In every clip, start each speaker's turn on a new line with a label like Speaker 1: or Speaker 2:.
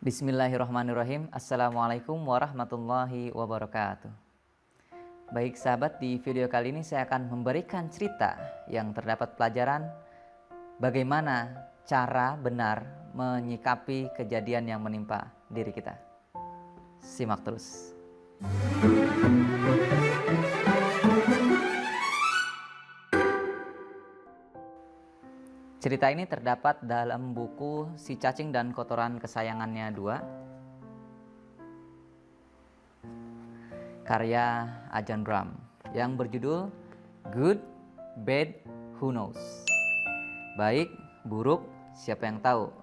Speaker 1: Bismillahirrahmanirrahim. Assalamualaikum warahmatullahi wabarakatuh. Baik sahabat, di video kali ini saya akan memberikan cerita yang terdapat pelajaran bagaimana cara benar menyikapi kejadian yang menimpa diri kita. Simak terus. Cerita ini terdapat dalam buku Si Cacing dan Kotoran Kesayangannya 2 karya Ajahn Brahm yang berjudul Good, Bad, Who Knows? Baik, buruk, siapa yang tahu?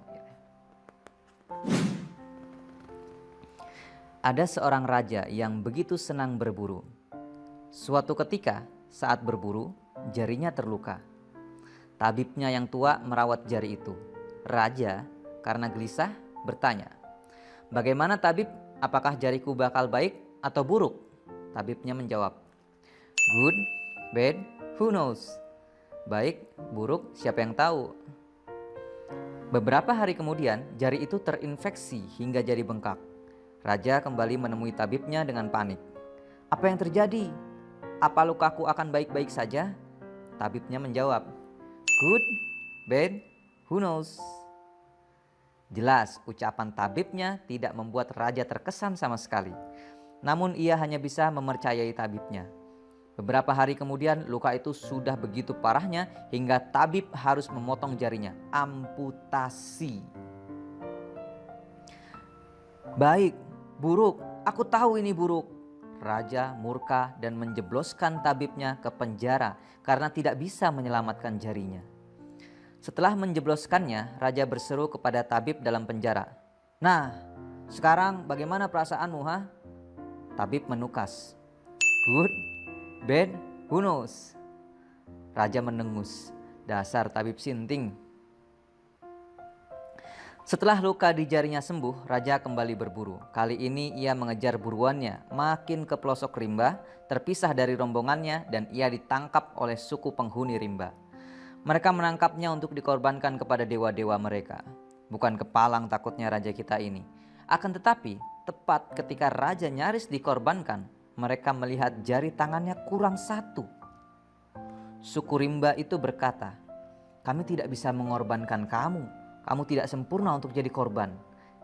Speaker 1: Ada seorang raja yang begitu senang berburu. Suatu ketika saat berburu, jarinya terluka. Tabibnya yang tua merawat jari itu. Raja karena gelisah bertanya, "Bagaimana tabib, apakah jariku bakal baik atau buruk?" Tabibnya menjawab, "Good, bad, who knows?" Baik, buruk, siapa yang tahu? Beberapa hari kemudian, jari itu terinfeksi hingga jadi bengkak. Raja kembali menemui tabibnya dengan panik. "Apa yang terjadi? Apa lukaku akan baik-baik saja?" Tabibnya menjawab, "Good, bad, who knows?" Jelas ucapan tabibnya tidak membuat raja terkesan sama sekali. Namun ia hanya bisa mempercayai tabibnya. Beberapa hari kemudian luka itu sudah begitu parahnya hingga tabib harus memotong jarinya, amputasi. "Baik, buruk, aku tahu ini buruk." Raja murka dan menjebloskan tabibnya ke penjara karena tidak bisa menyelamatkan jarinya. Setelah menjebloskannya, raja berseru kepada tabib dalam penjara, "Nah, sekarang bagaimana perasaanmu, ha?" Tabib menukas, "Good, bad, who knows?" Raja mendengus, "Dasar tabib sinting." Setelah luka di jarinya sembuh, raja kembali berburu. Kali ini ia mengejar buruannya makin ke pelosok rimba, terpisah dari rombongannya, dan ia ditangkap oleh suku penghuni rimba. Mereka menangkapnya untuk dikorbankan kepada dewa-dewa mereka. Bukan kepalang takutnya raja kita ini. Akan tetapi, tepat ketika raja nyaris dikorbankan, mereka melihat jari tangannya kurang satu. Suku rimba itu berkata, "Kami tidak bisa mengorbankan kamu. Kamu tidak sempurna untuk jadi korban."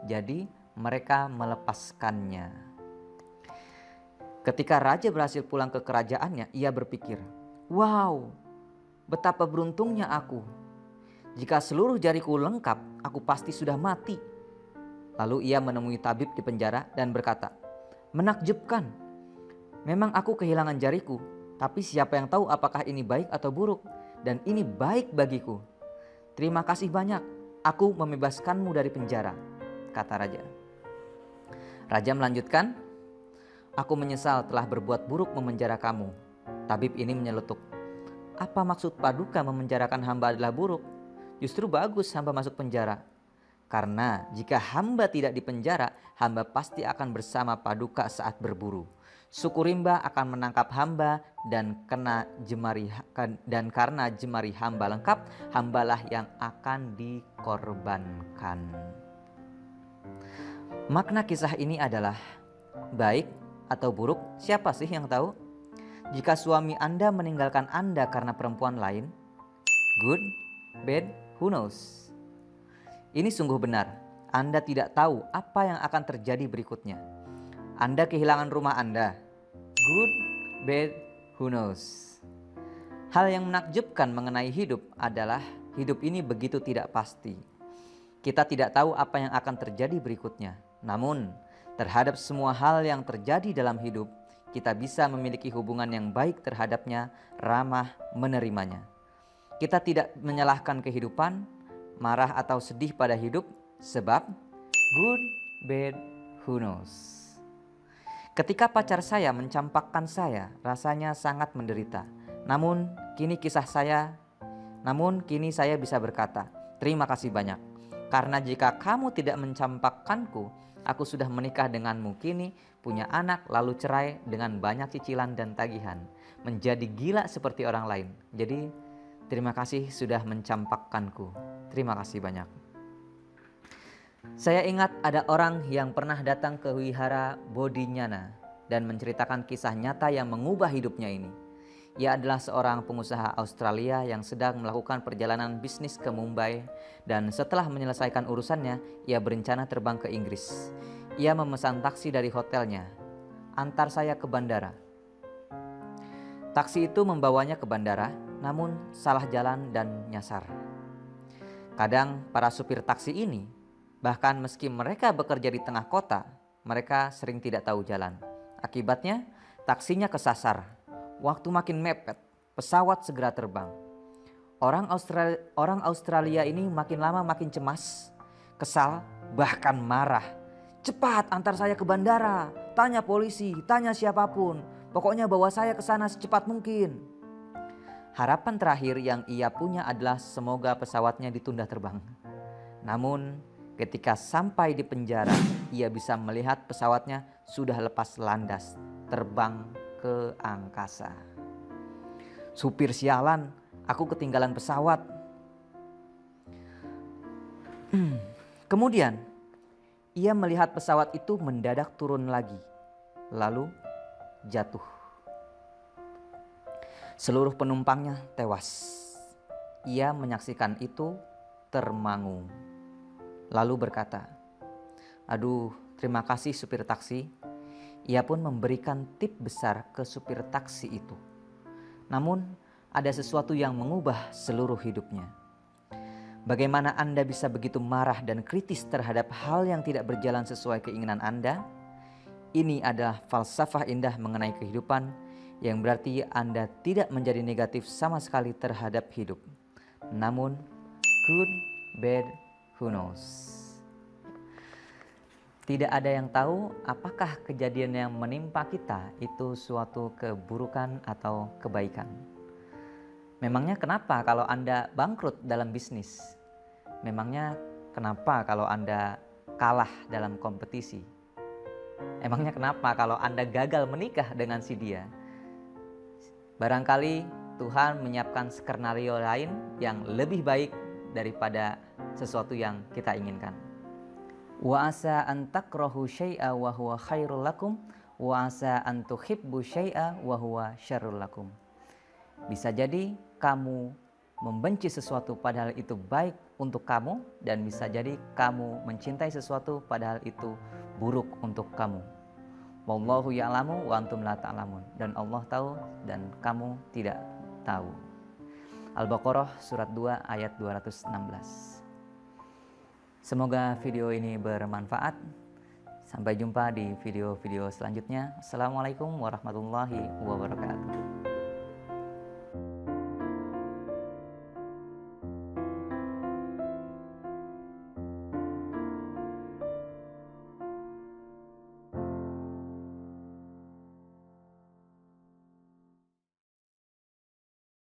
Speaker 1: Jadi mereka melepaskannya. Ketika raja berhasil pulang ke kerajaannya, ia berpikir, "Wow, betapa beruntungnya aku. Jika seluruh jariku lengkap, aku pasti sudah mati." Lalu ia menemui tabib di penjara dan berkata, "Menakjubkan. Memang aku kehilangan jariku, tapi siapa yang tahu apakah ini baik atau buruk, dan ini baik bagiku. Terima kasih banyak. Aku membebaskanmu dari penjara," kata raja. Raja melanjutkan, "Aku menyesal telah berbuat buruk memenjara kamu." Tabib ini menyeletuk, "Apa maksud Paduka memenjarakan hamba adalah buruk? Justru bagus hamba masuk penjara. Karena jika hamba tidak dipenjara, hamba pasti akan bersama Paduka saat berburu. Suku rimba akan menangkap hamba dan karena jemari hamba lengkap, hambalah yang akan dikorbankan." Makna kisah ini adalah, baik atau buruk, siapa sih yang tahu? Jika suami Anda meninggalkan Anda karena perempuan lain, good, bad, who knows? Ini sungguh benar. Anda tidak tahu apa yang akan terjadi berikutnya. Anda kehilangan rumah Anda. Good, bad, who knows? Hal yang menakjubkan mengenai hidup adalah hidup ini begitu tidak pasti. Kita tidak tahu apa yang akan terjadi berikutnya. Namun, terhadap semua hal yang terjadi dalam hidup, kita bisa memiliki hubungan yang baik terhadapnya, ramah menerimanya. Kita tidak menyalahkan kehidupan, marah atau sedih pada hidup, sebab good, bad, who knows? Ketika pacar saya mencampakkan saya, rasanya sangat menderita. Namun kini saya bisa berkata, "Terima kasih banyak. Karena jika kamu tidak mencampakkanku, aku sudah menikah denganmu, kini punya anak, lalu cerai dengan banyak cicilan dan tagihan. Menjadi gila seperti orang lain. Jadi terima kasih sudah mencampakkanku. Terima kasih banyak." Saya ingat ada orang yang pernah datang ke wihara Bodhinyana dan menceritakan kisah nyata yang mengubah hidupnya ini. Ia adalah seorang pengusaha Australia yang sedang melakukan perjalanan bisnis ke Mumbai, dan setelah menyelesaikan urusannya, ia berencana terbang ke Inggris. Ia memesan taksi dari hotelnya. "Antar saya ke bandara." Taksi itu membawanya ke bandara, namun salah jalan dan nyasar. Kadang para supir taksi ini, bahkan meski mereka bekerja di tengah kota, mereka sering tidak tahu jalan. Akibatnya, taksinya kesasar. Waktu makin mepet, pesawat segera terbang. Orang Australia ini makin lama makin cemas, kesal, bahkan marah. "Cepat antar saya ke bandara, tanya polisi, tanya siapapun. Pokoknya bawa saya ke sana secepat mungkin." Harapan terakhir yang ia punya adalah semoga pesawatnya ditunda terbang. Namun, ketika sampai di penjara, ia bisa melihat pesawatnya sudah lepas landas, terbang ke angkasa. "Supir sialan, aku ketinggalan pesawat." Kemudian, ia melihat pesawat itu mendadak turun lagi, lalu jatuh. Seluruh penumpangnya tewas. Ia menyaksikan itu termangu, lalu berkata, "Aduh, terima kasih supir taksi." Ia pun memberikan tip besar ke supir taksi itu. Namun, ada sesuatu yang mengubah seluruh hidupnya. Bagaimana Anda bisa begitu marah dan kritis terhadap hal yang tidak berjalan sesuai keinginan Anda? Ini adalah falsafah indah mengenai kehidupan, yang berarti Anda tidak menjadi negatif sama sekali terhadap hidup. Namun, good, bad, who knows? Tidak ada yang tahu apakah kejadian yang menimpa kita itu suatu keburukan atau kebaikan. Memangnya kenapa kalau Anda bangkrut dalam bisnis? Memangnya kenapa kalau Anda kalah dalam kompetisi? Emangnya kenapa kalau Anda gagal menikah dengan si dia? Barangkali Tuhan menyiapkan skenario lain yang lebih baik daripada sesuatu yang kita inginkan. Wa asa an takrahu syai'a wa huwa khairul lakum wa asa an tuhibbu syai'a wa huwa syarrul lakum. Bisa jadi kamu membenci sesuatu padahal itu baik untuk kamu, dan bisa jadi kamu mencintai sesuatu padahal itu buruk untuk kamu. Wallahu ya'lamu wa antum la ta'lamun. Dan Allah tahu dan kamu tidak tahu. Al-Baqarah surat 2 ayat 216. Semoga video ini bermanfaat. Sampai jumpa di video-video selanjutnya. Assalamualaikum warahmatullahi wabarakatuh.